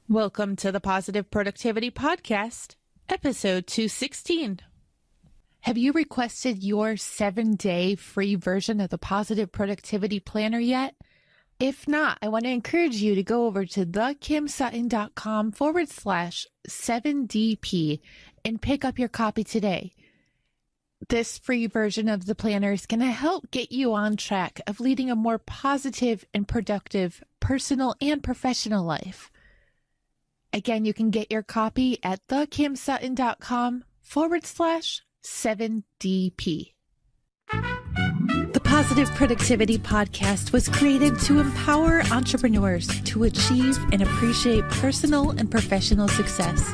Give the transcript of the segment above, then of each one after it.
Welcome to the Positive Productivity Podcast, episode 216. Have you requested your 7-day free version of the Positive Productivity Planner yet? If not, I want to encourage you to go over to thekimsutton.com/7DP and pick up your copy today. This free version of the planner is going to help get you on track of leading a more positive and productive personal and professional life. Again, you can get your copy at thekimsutton.com/7DP. The Positive Productivity Podcast was created to empower entrepreneurs to achieve and appreciate personal and professional success.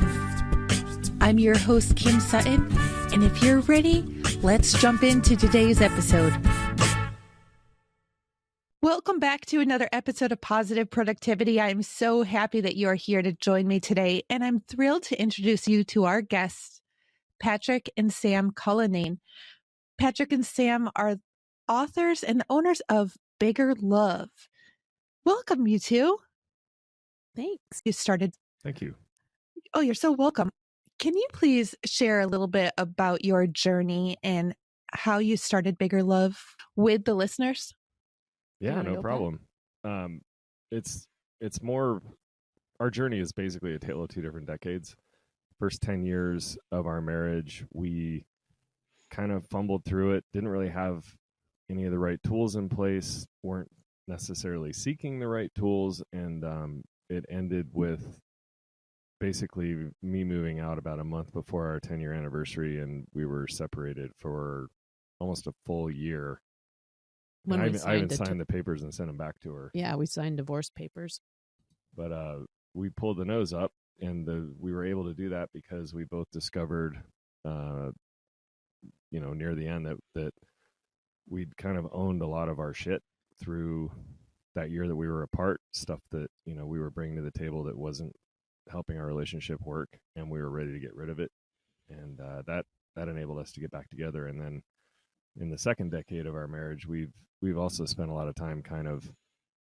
I'm your host, Kim Sutton, and if you're ready, let's jump into today's episode. Welcome back to another episode of Positive Productivity. I'm so happy that you are here to join me today, and I'm thrilled to introduce you to our guests, Patrick and Sam Cullinane. Patrick and Sam are authors and owners of B.E.T.T.E.R. Welcome, you two. Thanks. You started. Thank you. Oh, you're so welcome. Can you please share a little bit about your journey and how you started B.E.T.T.E.R with the listeners? Yeah, no problem. It's more, our journey is basically a tale of two different decades. First 10 years of our marriage, we kind of fumbled through it, didn't really have any of the right tools in place, weren't necessarily seeking the right tools, and it ended with basically me moving out about a month before our 10-year anniversary, and we were separated for almost a full year. I even signed the papers and sent them back to her. Yeah, we signed divorce papers. But we pulled the nose up, and we were able to do that because we both discovered, near the end that we'd kind of owned a lot of our shit through that year that we were apart, stuff that, we were bringing to the table that wasn't helping our relationship work, and we were ready to get rid of it. And that enabled us to get back together. And then in the second decade of our marriage, we've also spent a lot of time kind of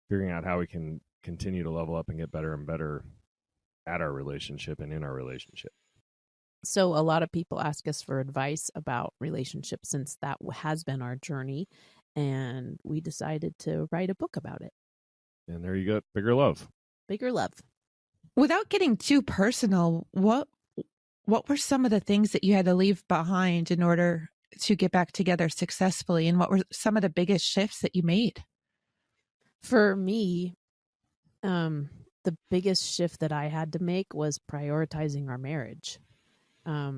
figuring out how we can continue to level up and get better and better at our relationship and in our relationship. So a lot of people ask us for advice about relationships since that has been our journey, and we decided to write a book about it. And there you go, Bigger Love. Bigger Love. Without getting too personal, what were some of the things that you had to leave behind in order to get back together successfully, and what were some of the biggest shifts that you made? For me, the biggest shift that I had to make was prioritizing our marriage. I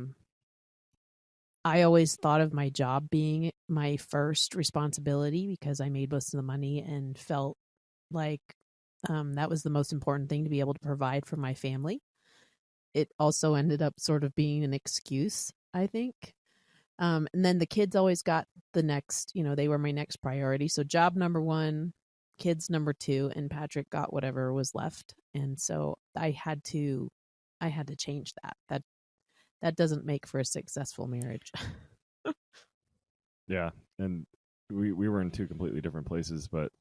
always thought of my job being my first responsibility because I made most of the money and felt like that was the most important thing, to be able to provide for my family. It also ended up sort of being an excuse, I think. And then the kids always got the next, they were my next priority. So job number one, kids number two, and Patrick got whatever was left. And so I had to change that. That doesn't make for a successful marriage. Yeah. And we were in two completely different places, but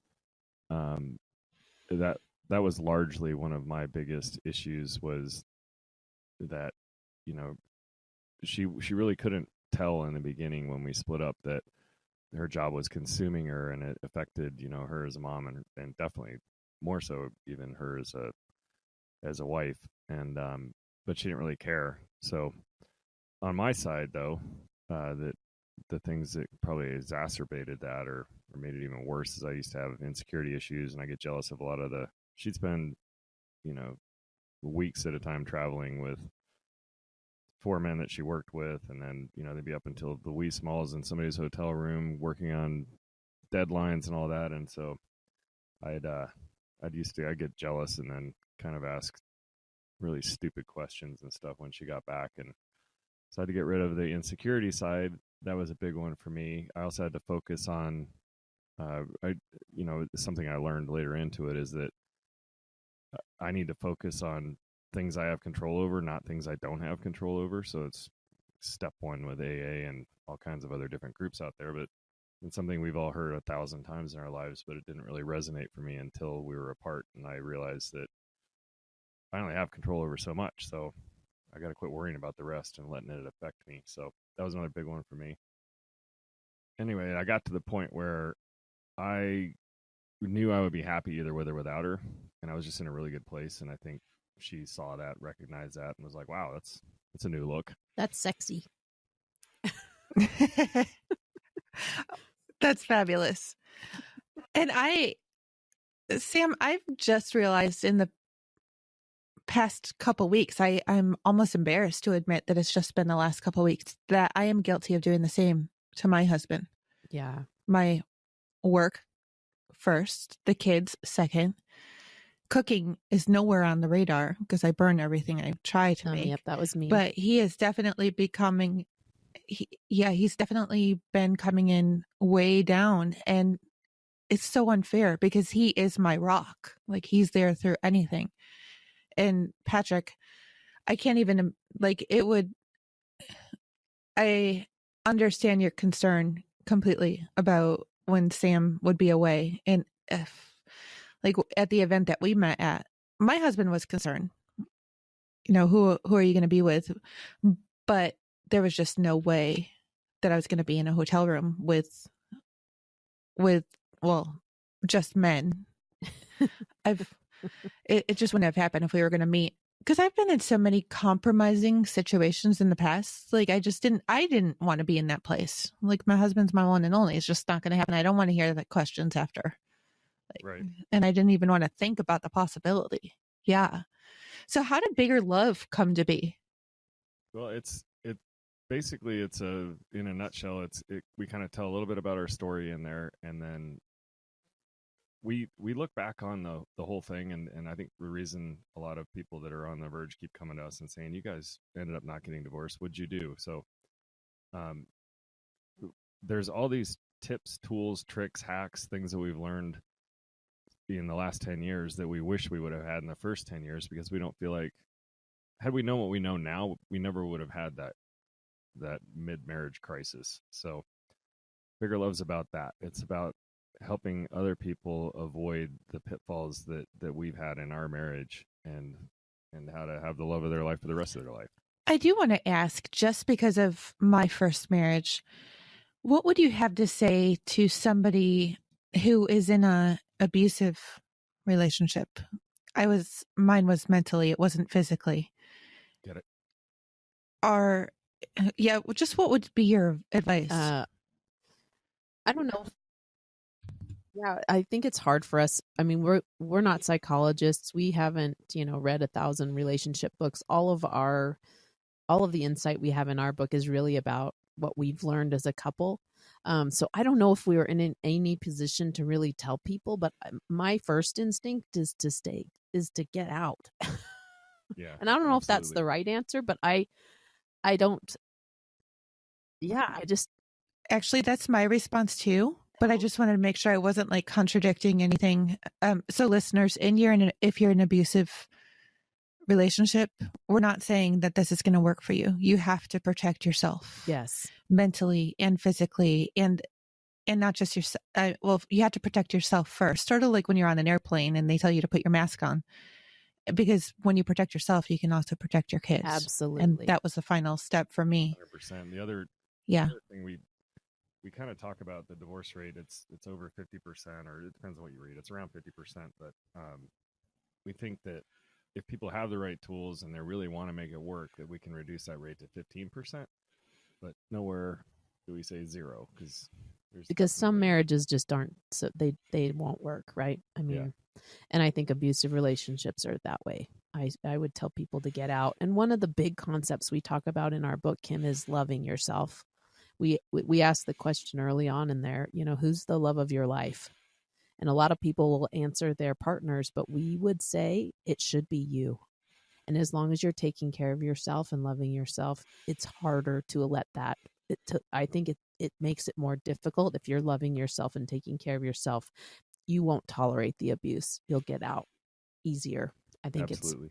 that was largely one of my biggest issues, was that, she really couldn't tell in the beginning when we split up that her job was consuming her, and it affected, her as a mom, and definitely more so even her as a wife. And but she didn't really care. So on my side, though, that the things that probably exacerbated that or made it even worse is I used to have insecurity issues, and I get jealous of a lot of she'd spend, weeks at a time traveling with 4 men that she worked with, and then they'd be up until the wee smalls in somebody's hotel room working on deadlines and all that. And so I'd get jealous and then kind of ask really stupid questions and stuff when she got back. And so I had to get rid of the insecurity side. That was a big one for me. I also had to focus on something I learned later into it is that I need to focus on things I have control over, not things I don't have control over. So it's step one with AA and all kinds of other different groups out there. But it's something we've all heard 1,000 times in our lives, but it didn't really resonate for me until we were apart. And I realized that I only have control over so much. So I got to quit worrying about the rest and letting it affect me. So that was another big one for me. Anyway, I got to the point where I knew I would be happy either with or without her, and I was just in a really good place. And I think she saw that, recognized that, and was like, "Wow, that's a new look." That's sexy. That's fabulous. And Sam, I've just realized in the past couple weeks, I'm almost embarrassed to admit that it's just been the last couple weeks that I am guilty of doing the same to my husband. Yeah. My work first, the kids second. Cooking is nowhere on the radar because I burn everything I try to make. Yep, that was me. But he is definitely becoming, he's definitely been coming in way down. And it's so unfair because he is my rock. Like, he's there through anything. And Patrick, I can't even, like, I understand your concern completely about when Sam would be away. And if, like, at the event that we met at, my husband was concerned, who are you going to be with? But there was just no way that I was going to be in a hotel room with, well, just men. It just wouldn't have happened if we were going to meet. Because I've been in so many compromising situations in the past. Like, I didn't want to be in that place. Like, my husband's my one and only. It's just not going to happen. I don't want to hear the questions after. Right. And I didn't even want to think about the possibility. Yeah. So how did Bigger Love come to be? Well, basically in a nutshell, we kind of tell a little bit about our story in there, and then we look back on the whole thing, and I think the reason a lot of people that are on the verge keep coming to us and saying, "You guys ended up not getting divorced. What'd you do?" So, there's all these tips, tools, tricks, hacks, things that we've learned in the last 10 years that we wish we would have had in the first 10 years, because we don't feel like, had we known what we know now, we never would have had that mid-marriage crisis. So Bigger Love's about that. It's about helping other people avoid the pitfalls that we've had in our marriage, and how to have the love of their life for the rest of their life. I do want to ask, just because of my first marriage, what would you have to say to somebody who is in a abusive relationship? Mine was mentally, it wasn't physically. Get it? Just what would be your advice? I don't know. Yeah, I think it's hard for us. I mean, we're not psychologists. We haven't, read 1,000 relationship books. All of the insight we have in our book is really about what we've learned as a couple. So I don't know if we were in any position to really tell people, but my first instinct is to get out. Yeah. And I don't know absolutely. if that's the right answer, but I don't. Yeah, I just. Actually, that's my response too. But I just wanted to make sure I wasn't like contradicting anything. So listeners, if you're in an abusive relationship, we're not saying that this is going to work for you. You have to protect yourself. Yes. Mentally and physically, and not just yourself. You have to protect yourself first. Sort of like when you're on an airplane and they tell you to put your mask on, because when you protect yourself, you can also protect your kids. Absolutely. And that was the final step for me. 100%. The other thing we kind of talk about the divorce rate. It's over 50%, or it depends on what you read. It's around 50%, but we think that if people have the right tools and they really want to make it work, that we can reduce that rate to 15%. But nowhere do we say zero, because some marriages just aren't, so they won't work, right? I mean, and I think abusive relationships are that way. I would tell people to get out. And one of the big concepts we talk about in our book, Kim, is loving yourself. We asked the question early on in there, who's the love of your life? And a lot of people will answer their partners, but we would say it should be you. And as long as you're taking care of yourself and loving yourself, it's harder to let that. I think it makes it more difficult. If you're loving yourself and taking care of yourself, you won't tolerate the abuse. You'll get out easier. I think absolutely.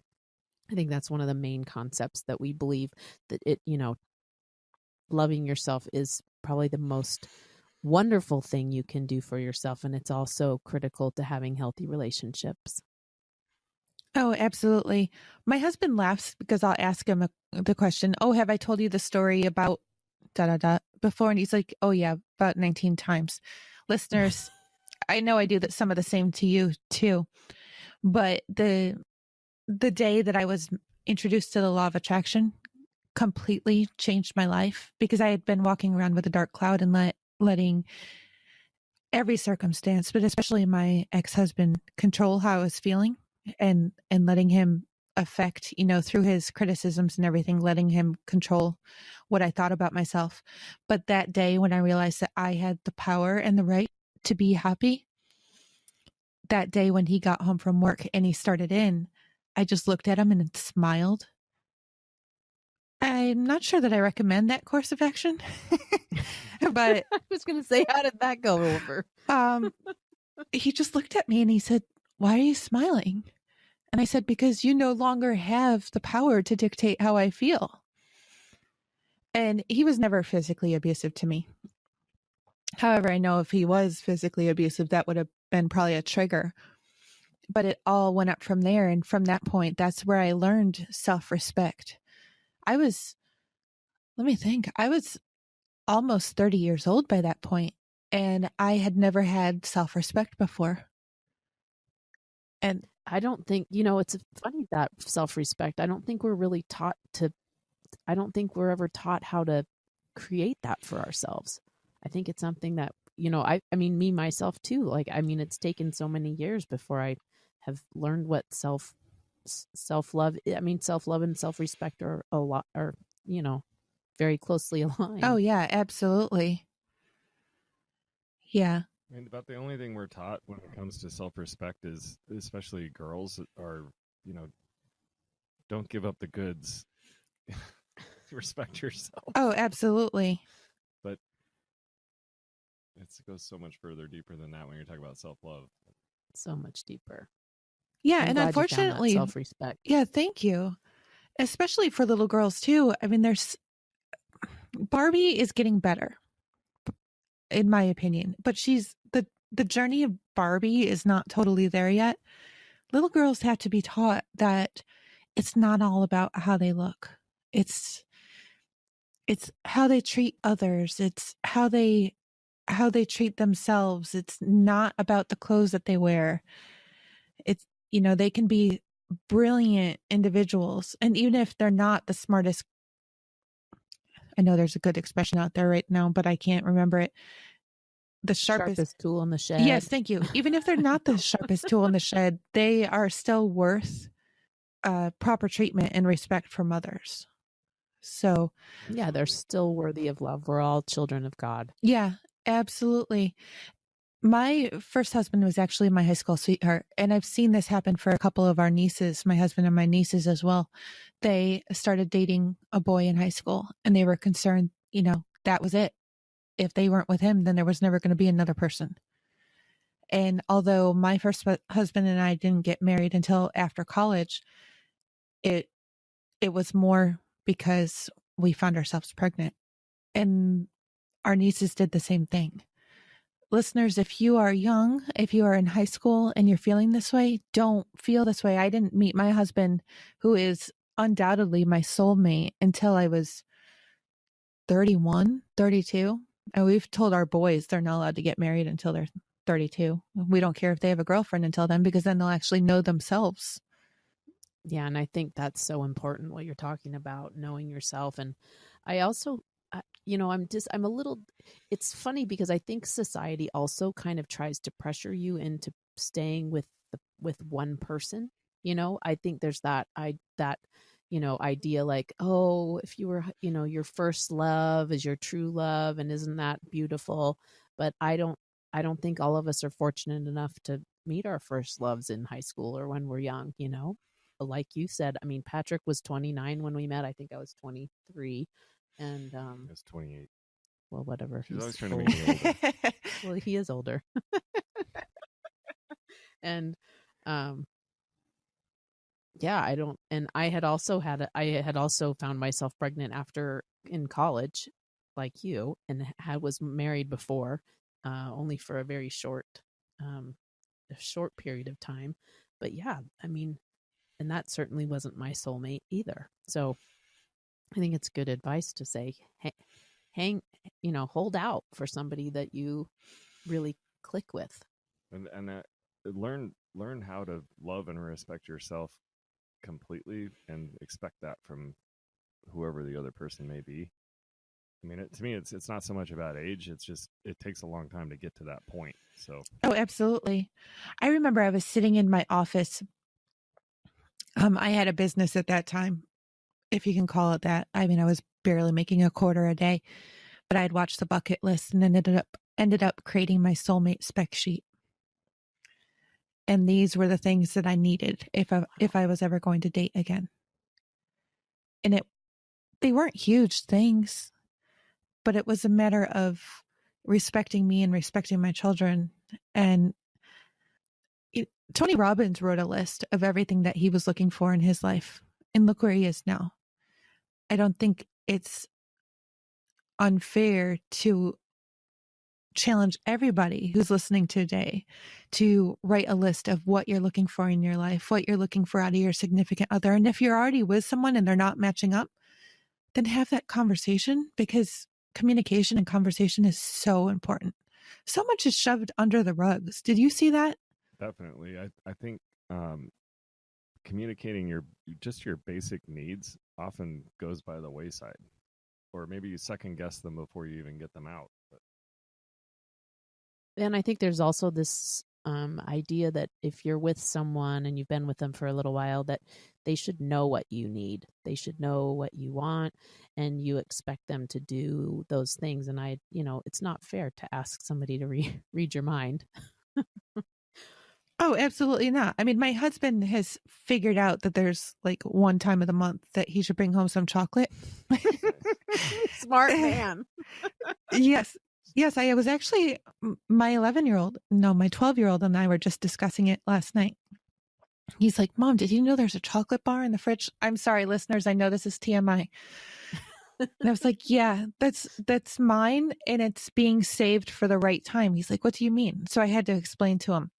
I think that's one of the main concepts that we believe, that loving yourself is probably the most wonderful thing you can do for yourself. And it's also critical to having healthy relationships. Oh, absolutely. My husband laughs because I'll ask him the question, "Oh, have I told you the story about da da da before?" And he's like, "Oh yeah, about 19 times." Listeners, I know I do that some of the same to you too. But the day that I was introduced to the law of attraction completely changed my life because I had been walking around with a dark cloud and letting every circumstance, but especially my ex-husband, control how I was feeling, and letting him affect, through his criticisms and everything, letting him control what I thought about myself. But that day when I realized that I had the power and the right to be happy, that day when he got home from work and he started in, I just looked at him and smiled. I'm not sure that I recommend that course of action, but I was going to say, how did that go over? He just looked at me and he said, "Why are you smiling?" And I said, "Because you no longer have the power to dictate how I feel." And he was never physically abusive to me. However, I know if he was physically abusive, that would have been probably a trigger. But it all went up from there. And from that point, that's where I learned self-respect. Let me think, I was almost 30 years old by that point, and I had never had self-respect before. And I don't think, it's funny that self-respect, I don't think we're really taught I don't think we're ever taught how to create that for ourselves. I think it's something that, I mean, me, myself too. Like, I mean, it's taken so many years before I have learned what self-love, I mean, self-love and self-respect are a lot, are, very closely aligned. oh yeah, absolutely. Yeah. I mean, about the only thing we're taught when it comes to self-respect is, especially girls, are, don't give up the goods. Respect yourself. Oh, absolutely. But it goes so much further, deeper than that when you're talking about self-love. So much deeper. Yeah, I'm and glad unfortunately, you found that self-respect. yeah, thank you. Especially for little girls too. I mean, Barbie is getting better, in my opinion, but the journey of Barbie is not totally there yet. Little girls have to be taught that it's not all about how they look. It's how they treat others. It's how they treat themselves. It's not about the clothes that they wear. It's, they can be brilliant individuals. And even if they're not the smartest, I know there's a good expression out there right now, but I can't remember it. The sharpest tool in the shed. Yes, thank you. Even if they're not the sharpest tool in the shed, they are still worth proper treatment and respect from others. So, yeah, they're still worthy of love. We're all children of God. yeah, absolutely. My first husband was actually my high school sweetheart, and I've seen this happen for a couple of our nieces, my husband and my nieces as well. They started dating a boy in high school, and they were concerned, that was it. If they weren't with him, then there was never going to be another person. And although my first husband and I didn't get married until after college, it was more because we found ourselves pregnant, and our nieces did the same thing. Listeners, if you are young, if you are in high school and you're feeling this way, don't feel this way. I didn't meet my husband, who is undoubtedly my soulmate, until I was 31, 32. And we've told our boys they're not allowed to get married until they're 32. We don't care if they have a girlfriend until then, because then they'll actually know themselves. Yeah, and I think that's so important, what you're talking about, knowing yourself. And I also, I'm a little, it's funny because I think society also kind of tries to pressure you into staying with one person. I think there's that idea like, oh, if you were, your first love is your true love, and isn't that beautiful? But I don't think all of us are fortunate enough to meet our first loves in high school or when we're young. Like you said, I mean, Patrick was 29 when we met. I think I was 23, and I was 28. well, whatever. She's always trying old. to make me older. Well, he is older. And yeah, I don't, and I had also found myself pregnant after in college, like you, and was married before, only for a short period of time. But yeah, I mean, And that certainly wasn't my soulmate either. So I think it's good advice to say, hold out for somebody that you really click with. And that, learn how to love and respect yourself completely, and expect that from whoever the other person may be. I mean, to me, it's not so much about age. It's just, it takes a long time to get to that point. So. Oh, absolutely. I remember I was sitting in my office. I had a business at that time, if you can call it that. I mean, I was barely making a quarter a day, but I had watched the bucket list and ended up creating my soulmate spec sheet. And these were the things that I needed if I was ever going to date again. And they weren't huge things, but it was a matter of respecting me and respecting my children. And Tony Robbins wrote a list of everything that he was looking for in his life, and look where he is now. I don't think it's unfair to challenge everybody who's listening today to write a list of what you're looking for in your life, what you're looking for out of your significant other. And if you're already with someone and they're not matching up, then have that conversation, because communication and conversation is so important. So much is shoved under the rugs. Did you see that? Definitely. I think communicating your basic needs often goes by the wayside, or maybe you second guess them before you even get them out. But. And I think there's also this idea that if you're with someone and you've been with them for a little while, that they should know what you need. They should know what you want, and you expect them to do those things. And it's not fair to ask somebody to read your mind. Oh, absolutely not. I mean, my husband has figured out that there's like one time of the month that he should bring home some chocolate. Smart man. Yes. Yes, I was actually, my 12-year-old and I were just discussing it last night. He's like, Mom, did you know there's a chocolate bar in the fridge? I'm sorry, listeners, I know this is TMI. And I was like, yeah, that's mine, and it's being saved for the right time. He's like, what do you mean? So I had to explain to him.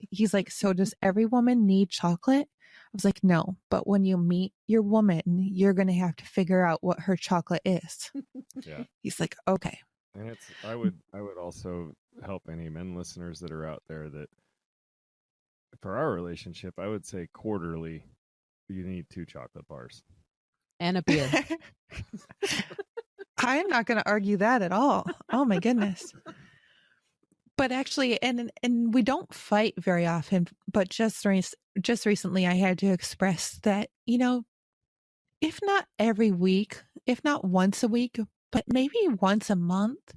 He's like, so does every woman need chocolate? I was like, no, but when you meet your woman, you're going to have to figure out what her chocolate is. Yeah. He's like, okay. And I would also help any men listeners that are out there that for our relationship, I would say quarterly, you need 2 chocolate bars. And a beer. I'm not going to argue that at all. Oh my goodness. But actually, and we don't fight very often, but just recently I had to express that, if not every week, if not once a week, but maybe once a month,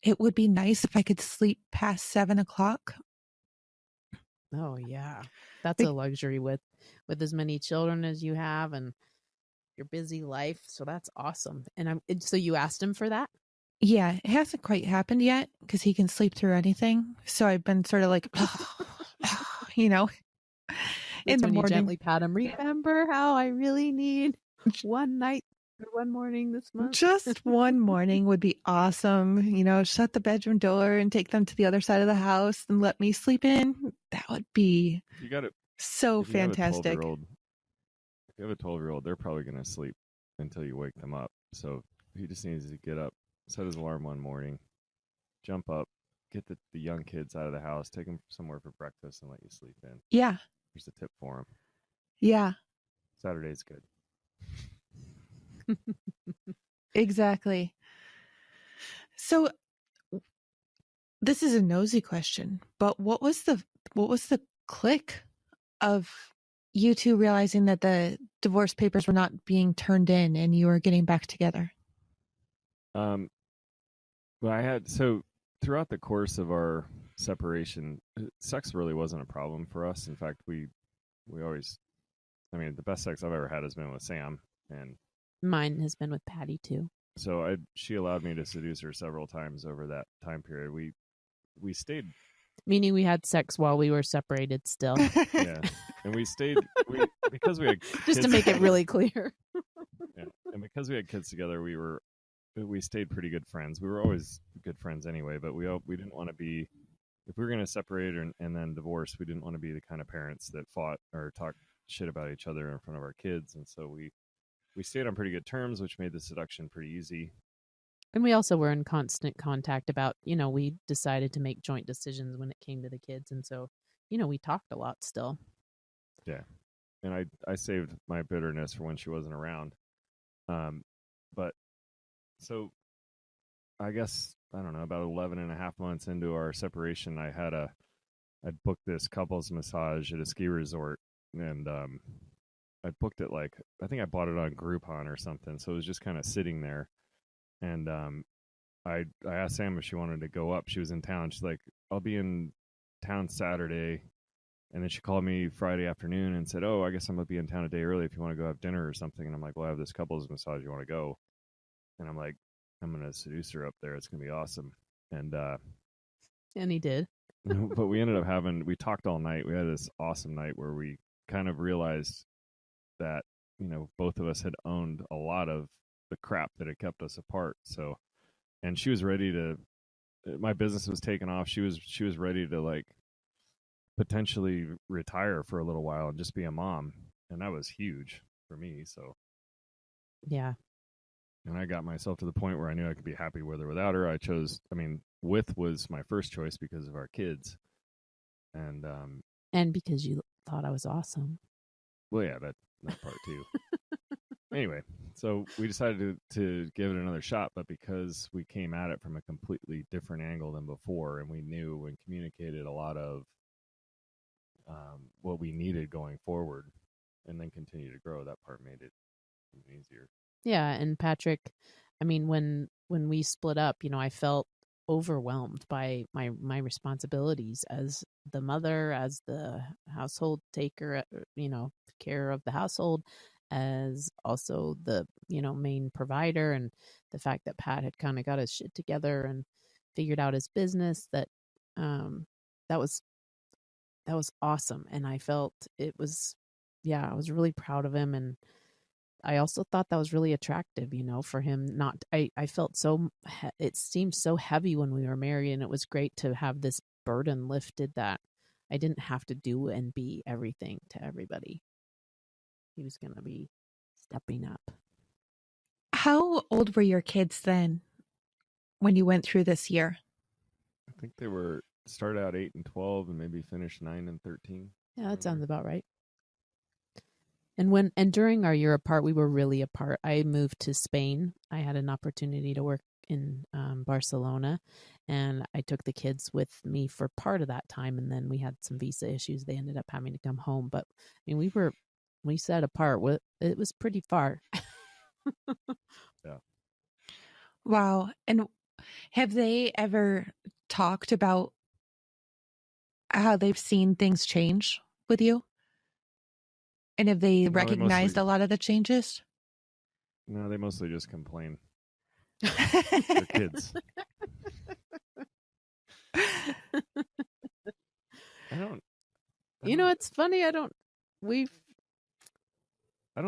it would be nice if I could sleep past 7:00. Oh yeah. That's a luxury with as many children as you have and your busy life. So that's awesome. And so you asked him for that? Yeah, it hasn't quite happened yet because he can sleep through anything. So I've been sort of like, in the morning. You gently pat him. Remember how I really need one night or one morning this month? Just one morning would be awesome. Shut the bedroom door and take them to the other side of the house and let me sleep in. That would be so fantastic. If you have a 12-year-old, they're probably going to sleep until you wake them up. So he just needs to get up, set his alarm one morning, jump up, get the young kids out of the house, take them somewhere for breakfast, and let you sleep in. Yeah. Here's a tip for him. Yeah. Saturday's good. Exactly. So this is a nosy question, but what was the click of you two realizing that the divorce papers were not being turned in and you were getting back together? Well, throughout the course of our separation, sex really wasn't a problem for us. In fact, we always, the best sex I've ever had has been with Sam, and mine has been with Patty too. So she allowed me to seduce her several times over that time period. We stayed, meaning we had sex while we were separated still. Yeah, and we stayed because we had just to make it really clear. Yeah, and because we had kids together, we stayed pretty good friends. We were always good friends anyway, but we didn't want to be, if we were going to separate and then divorce, we didn't want to be the kind of parents that fought or talked shit about each other in front of our kids. And so we stayed on pretty good terms, which made the seduction pretty easy. And we also were in constant contact about, we decided to make joint decisions when it came to the kids. And so, we talked a lot still. Yeah. And I saved my bitterness for when she wasn't around. But so I guess, I don't know, about 11 and a half months into our separation, I'd booked this couples massage at a ski resort. And I booked it I think I bought it on Groupon or something. So it was just kind of sitting there. And I asked Sam if she wanted to go up. She was in town. She's like, I'll be in town Saturday. And then she called me Friday afternoon and said, oh, I guess I'm going to be in town a day early if you want to go have dinner or something. And I'm like, well, I have this couples massage. You want to go? And I'm like, I'm going to seduce her up there. It's going to be awesome. And he did. But we ended up we talked all night. We had this awesome night where we kind of realized that, both of us had owned a lot of the crap that had kept us apart. So, and she was ready to, my business was taking off. She was ready to potentially retire for a little while and just be a mom. And that was huge for me. So, yeah. And I got myself to the point where I knew I could be happy with or without her. With was my first choice because of our kids. And because you thought I was awesome. Well, yeah, that part too. Anyway, so we decided to give it another shot, but because we came at it from a completely different angle than before, and we knew and communicated a lot of what we needed going forward, and then continue to grow, that part made it even easier. Yeah, and Patrick, I mean, when we split up, I felt overwhelmed by my responsibilities as the mother, as the household taker, care of the household, as also the main provider, and the fact that Pat had kind of got his shit together and figured out his business. That was awesome, and I felt I was really proud of him. And I also thought that was really attractive, for him not, I felt it seemed so heavy when we were married, and it was great to have this burden lifted that I didn't have to do and be everything to everybody. He was going to be stepping up. How old were your kids then when you went through this year? I think they started out 8 and 12 and maybe finished 9 and 13. Yeah, that sounds about right. And during our year apart, we were really apart. I moved to Spain. I had an opportunity to work in Barcelona, and I took the kids with me for part of that time. And then we had some visa issues. They ended up having to come home. But I mean, we set apart. It was pretty far. Yeah. Wow. And have they ever talked about how they've seen things change with you? And have they recognized a lot of the changes? No, they mostly just complain. They're kids. It's funny. I don't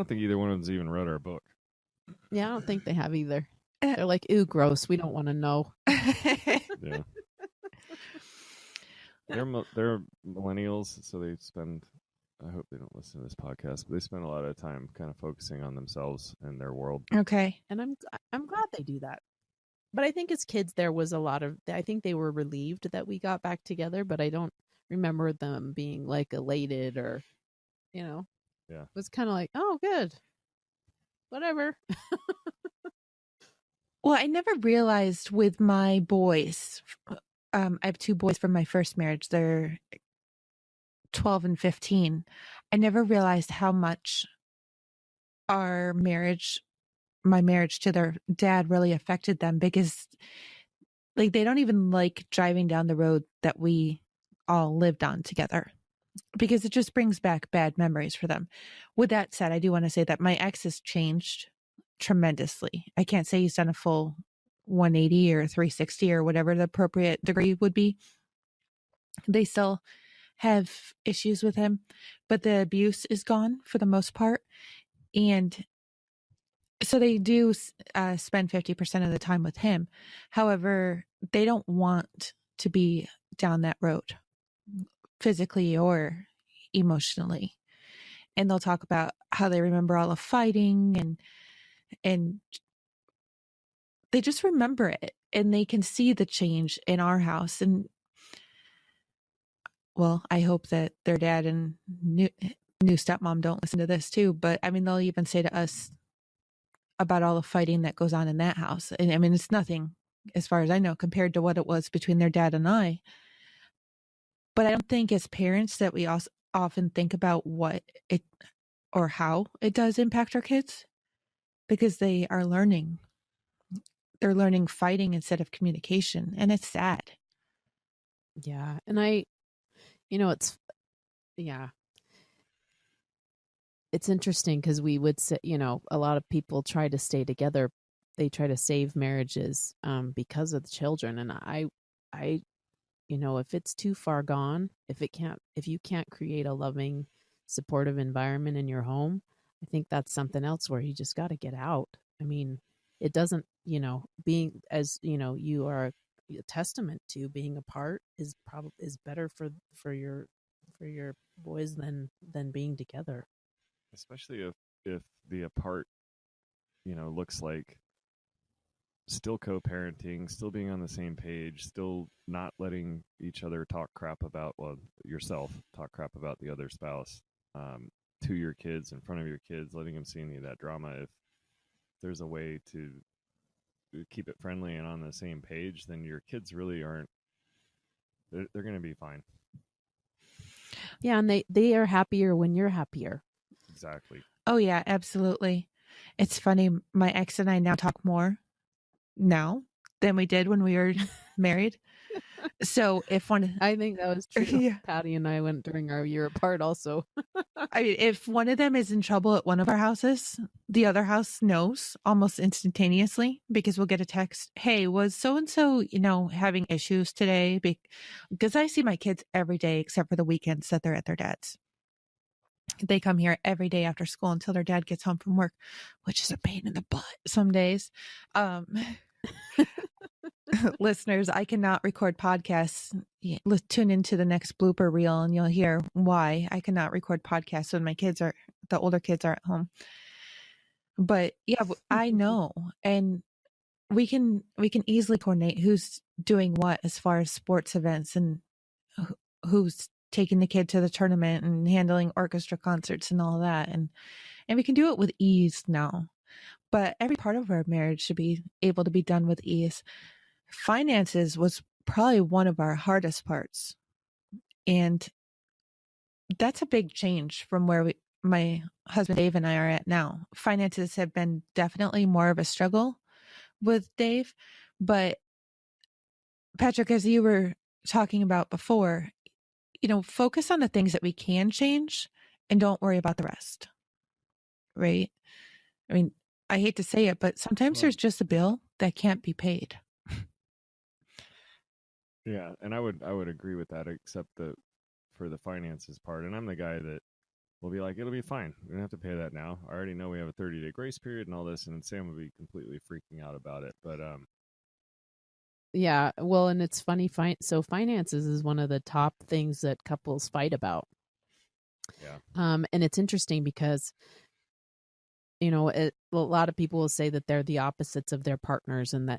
think either one of them's even read our book. Yeah, I don't think they have either. They're like, ooh, gross. We don't want to know. Yeah. They're millennials, so they spend, I hope they don't listen to this podcast, but they spend a lot of time kind of focusing on themselves and their world. Okay. And I'm glad they do that. But I think as kids, there was a lot of, I think they were relieved that we got back together, but I don't remember them being elated or, Yeah. It was kind of like, oh, good. Whatever. Well, I never realized with my boys, I have two boys from my first marriage. They're 12 and 15. I never realized how much my marriage to their dad really affected them, because they don't even like driving down the road that we all lived on together, because it just brings back bad memories for them. With that said, I do want to say that my ex has changed tremendously. I can't say he's done a full 180 or 360 or whatever the appropriate degree would be. They still have issues with him, but the abuse is gone for the most part. And so they do spend 50% of the time with him. However, they don't want to be down that road physically or emotionally. and they'll talk about how they remember all the fighting and they just remember it, and they can see the change in our house. And well, I hope that their dad and new stepmom don't listen to this too, but I mean, they'll even say to us about all the fighting that goes on in that house. And I mean, it's nothing as far as I know compared to what it was between their dad and I. But I don't think as parents that we also often think about what it or how it does impact our kids, because they are learning. They're learning fighting instead of communication, and it's sad. Yeah. And it's, yeah. It's interesting because we would say, a lot of people try to stay together. They try to save marriages because of the children. And I, if it's too far gone, if you can't create a loving, supportive environment in your home, I think that's something else where you just got to get out. I mean, it doesn't, being, as you are a testament to, being apart is better for your boys than being together. Especially if the apart, looks like still co-parenting, still being on the same page, still not letting each other talk crap about, yourself talk crap about the other spouse to your kids, in front of your kids, letting them see any of that drama. If there's a way to keep it friendly and on the same page, then your kids really aren't, they're going to be fine. Yeah, and they are happier when you're happier. Exactly. Oh yeah, absolutely. It's funny, my ex and I now talk more now than we did when we were married. So I think that was true. Yeah. Patty and I went during our year apart also. I mean, if one of them is in trouble at one of our houses, the other house knows almost instantaneously, because we'll get a text, hey, was so-and-so, having issues today? Because I see my kids every day except for the weekends that they're at their dad's. They come here every day after school until their dad gets home from work, which is a pain in the butt some days. Listeners, I cannot record podcasts. Tune into the next blooper reel and you'll hear why I cannot record podcasts when the older kids are at home. But yeah, I know. And we can easily coordinate who's doing what as far as sports events, and who's taking the kid to the tournament and handling orchestra concerts and all that. And we can do it with ease now. But every part of our marriage should be able to be done with ease. Finances was probably one of our hardest parts. And that's a big change from where my husband Dave and I are at now. Finances have been definitely more of a struggle with Dave. But Patrick, as you were talking about before, focus on the things that we can change and don't worry about the rest. Right? I mean, I hate to say it, but sometimes there's just a bill that can't be paid. Yeah, and I would agree with that, except for the finances part. And I'm the guy that will be like, it'll be fine. We don't have to pay that now. I already know we have a 30-day grace period and all this, and Sam would be completely freaking out about it. But yeah, well, and it's funny. So finances is one of the top things that couples fight about. Yeah. And it's interesting because, a lot of people will say that they're the opposites of their partners, and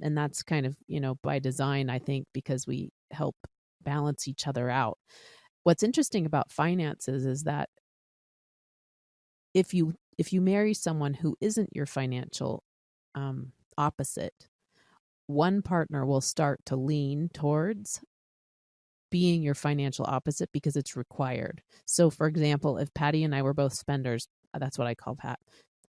that's kind of, by design, I think, because we help balance each other out. What's interesting about finances is that if you marry someone who isn't your financial opposite, one partner will start to lean towards being your financial opposite because it's required. So, for example, if Patty and I were both spenders, that's what I call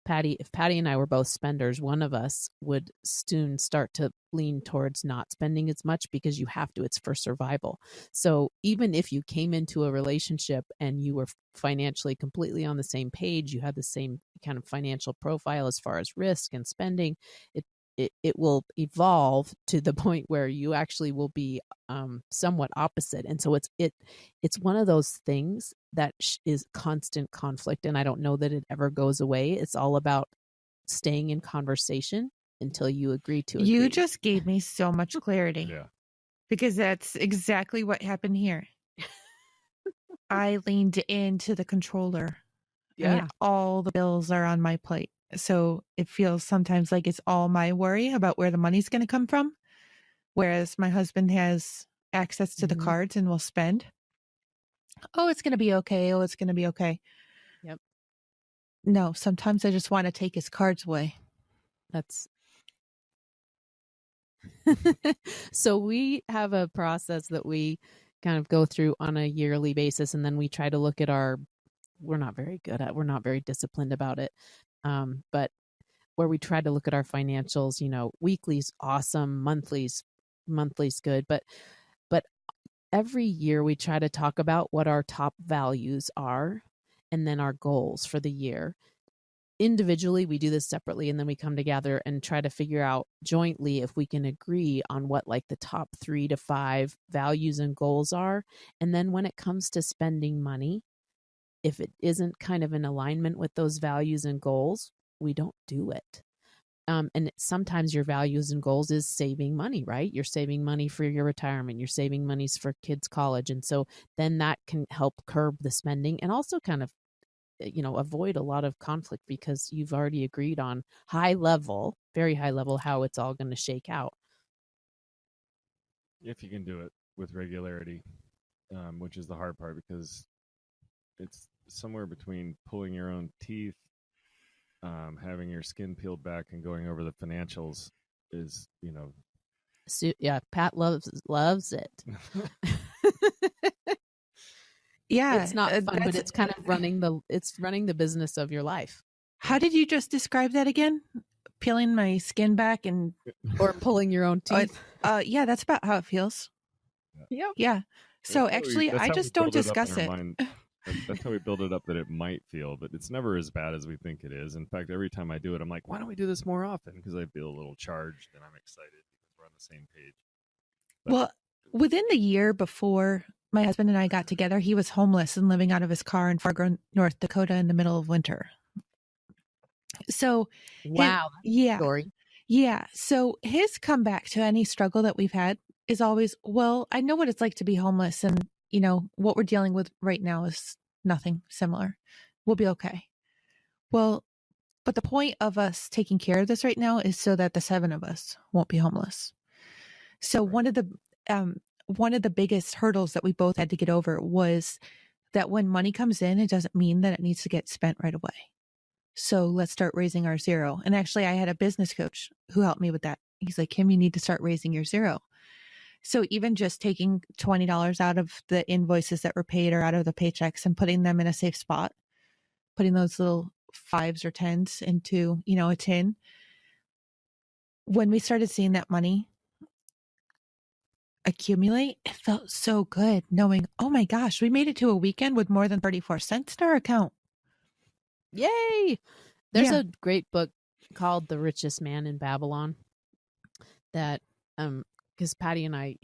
Patty, if Patty and I were both spenders, one of us would soon start to lean towards not spending as much because you have to, it's for survival. So even if you came into a relationship and you were financially completely on the same page, you had the same kind of financial profile as far as risk and spending, it will evolve to the point where you actually will be somewhat opposite. And so it's one of those things that is constant conflict. And I don't know that it ever goes away. It's all about staying in conversation until you agree to agree. You just gave me so much clarity. Yeah. Because that's exactly what happened here. I leaned into the controller I mean, all the bills are on my plate. So it feels sometimes like it's all my worry about where the money's going to come from. Whereas my husband has access to the cards and will spend. Oh, it's going to be okay. Oh, it's going to be okay. Yep. No, sometimes I just want to take his cards away. That's so we have a process that we kind of go through on a yearly basis, and then we try to look at we're not very disciplined about it. But where we try to look at our financials, weekly's awesome, monthly's good, but every year we try to talk about what our top values are and then our goals for the year. Individually, we do this separately, and then we come together and try to figure out jointly if we can agree on what like the top 3 to 5 values and goals are. And then when it comes to spending money, if it isn't kind of in alignment with those values and goals, we don't do it. And sometimes your values and goals is saving money, right? You're saving money for your retirement. You're saving monies for kids' college. And so then that can help curb the spending and also kind of, avoid a lot of conflict because you've already agreed on very high level, how it's all going to shake out. If you can do it with regularity, which is the hard part because it's somewhere between pulling your own teeth, having your skin peeled back and going over the financials is, So, yeah, Pat loves it. Yeah, it's not fun, but it's kind of running the business of your life. How did you just describe that again? Peeling my skin back or pulling your own teeth. Yeah, that's about how it feels. Yep. Yeah. So actually, I just don't discuss it. That's how we build it up that it might feel, but it's never as bad as we think it is. In fact, every time I do it, I'm like, why don't we do this more often? Because I feel a little charged and I'm excited because we're on the same page. But, well, within the year before my husband and I got together, he was homeless and living out of his car in Fargo, North Dakota in the middle of winter. So, wow. Story. Yeah. So his comeback to any struggle that we've had is always, well, I know what it's like to be homeless, and what we're dealing with right now is nothing similar. We'll be okay. Well, but the point of us taking care of this right now is so that the 7 of us won't be homeless. So one of the biggest hurdles that we both had to get over was that when money comes in, it doesn't mean that it needs to get spent right away. So let's start raising our zero. And actually, I had a business coach who helped me with that. He's like, Kim, you need to start raising your zero. So even just taking $20 out of the invoices that were paid or out of the paychecks and putting them in a safe spot, putting those little 5s or 10s into, a tin. When we started seeing that money accumulate, it felt so good knowing, oh my gosh, we made it to a weekend with more than 34 cents in our account. Yay! There's a great book called The Richest Man in Babylon that, because Patty and I,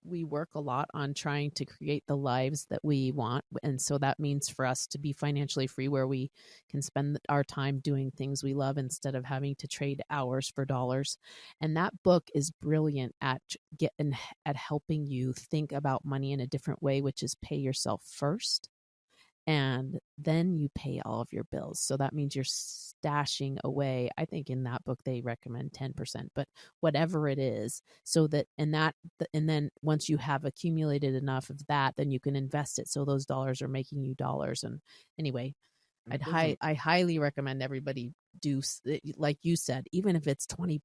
we work a lot on trying to create the lives that we want. And so that means for us to be financially free where we can spend our time doing things we love instead of having to trade hours for dollars. And that book is brilliant at helping you think about money in a different way, which is pay yourself first. And then you pay all of your bills. So that means you're stashing away. I think in that book, they recommend 10%, but whatever it is, so that, and then once you have accumulated enough of that, then you can invest it. So those dollars are making you dollars. And anyway, I highly recommend everybody do, like you said, even if it's $20,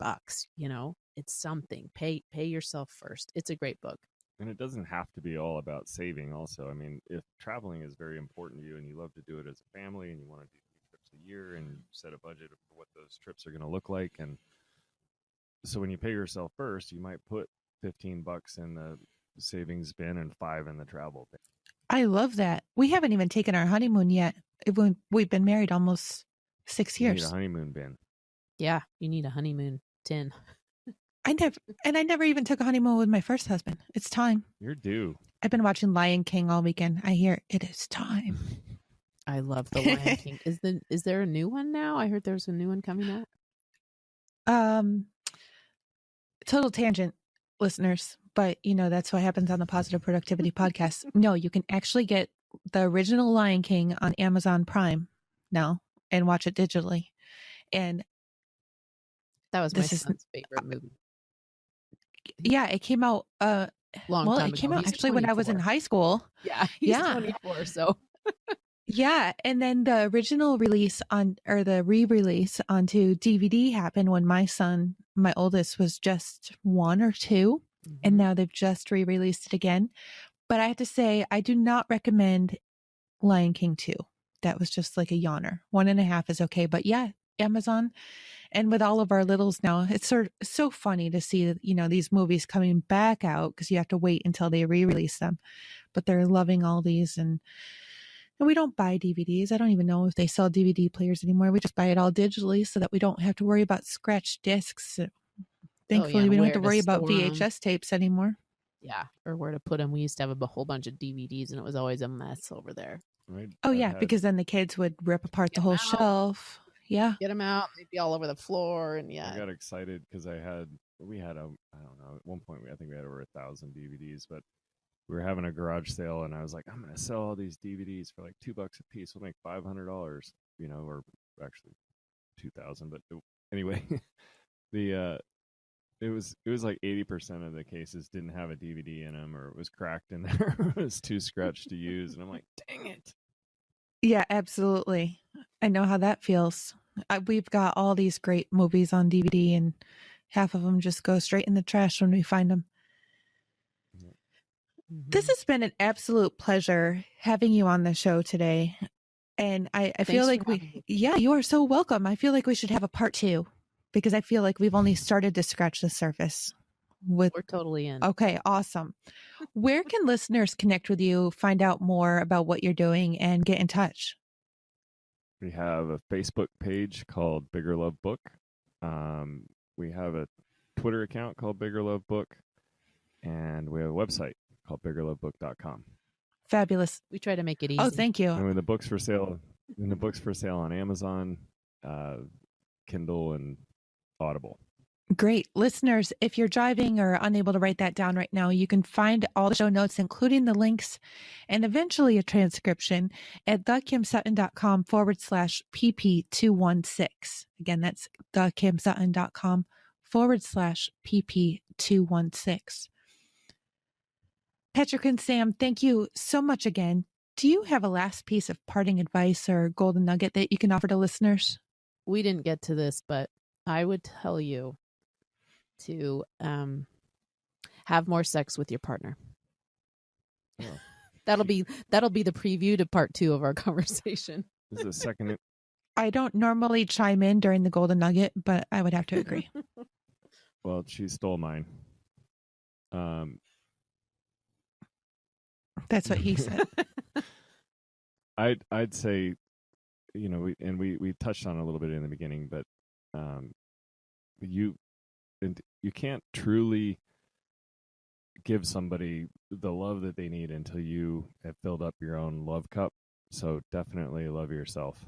it's something. Pay yourself first. It's a great book. And it doesn't have to be all about saving also. I mean, if traveling is very important to you and you love to do it as a family and you want to do 3 trips a year and you set a budget for what those trips are going to look like. And so when you pay yourself first, you might put $15 in the savings bin and 5 in the travel bin. I love that. We haven't even taken our honeymoon yet. We've been married almost 6 years. You need a honeymoon bin. Yeah, you need a honeymoon tin. I never even took a honeymoon with my first husband. It's time. You're due. I've been watching Lion King all weekend. I hear it is time. I love the Lion King. Is there a new one now? I heard there's a new one coming out. Total tangent, listeners, but that's what happens on the Positive Productivity Podcast. No, you can actually get the original Lion King on Amazon Prime now and watch it digitally. And that was my son's favorite movie. Yeah, it came out long time it came ago. out He's actually 24. When I was in high school. Yeah, he's 24, so yeah, and then the original release the re-release onto DVD happened when my oldest, was just 1 or 2, and now they've just re-released it again. But I have to say, I do not recommend Lion King 2. That was just like a yawner. 1.5 is okay, but yeah, Amazon. And with all of our littles now, it's so funny to see, these movies coming back out, because you have to wait until they re-release them. But they're loving all these, and we don't buy DVDs. I don't even know if they sell DVD players anymore. We just buy it all digitally so that we don't have to worry about scratched discs. Thankfully, we don't have to worry about VHS tapes anymore. Yeah, or where to put them. We used to have a whole bunch of DVDs, and it was always a mess over there. Right. Oh, yeah, because then the kids would rip apart the whole shelf. Yeah. Get them out. They'd be all over the floor. And yeah. I got excited because we had I don't know, at one point, I think we had over 1,000 DVDs, but we were having a garage sale, and I was like, I'm going to sell all these DVDs for like $2 a piece. We'll make $500, or actually 2,000. But anyway, it was like 80% of the cases didn't have a DVD in them, or it was cracked in there. It was too scratched to use. And I'm like, dang it. Yeah, absolutely. I know how that feels. We've got all these great movies on DVD, and half of them just go straight in the trash when we find them. This has been an absolute pleasure having you on the show today. And I feel like you are so welcome. I feel like we should have a part 2, because I feel like we've only started to scratch the surface. We're totally in. Okay, awesome. Where can listeners connect with you, find out more about what you're doing, and get in touch? We have a Facebook page called Bigger Love Book. We have a Twitter account called Bigger Love Book, and we have a website called biggerlovebook.com. Fabulous. We try to make it easy. Oh, thank you. And when the books for sale on Amazon, Kindle, and Audible. Great. Listeners, if you're driving or unable to write that down right now, you can find all the show notes, including the links and eventually a transcription, at thekimsutton.com/pp216. Again, that's thekimsutton.com/pp216. Patrick and Sam, thank you so much again. Do you have a last piece of parting advice or golden nugget that you can offer to listeners? We didn't get to this, but I would tell you to have more sex with your partner. Oh. That'll be the preview to part 2 of our conversation. This is a second. I don't normally chime in during the golden nugget, but I would have to agree. Well, she stole mine. That's what he said. I'd say, we touched on it a little bit in the beginning, but you can't truly give somebody the love that they need until you have filled up your own love cup. So definitely love yourself.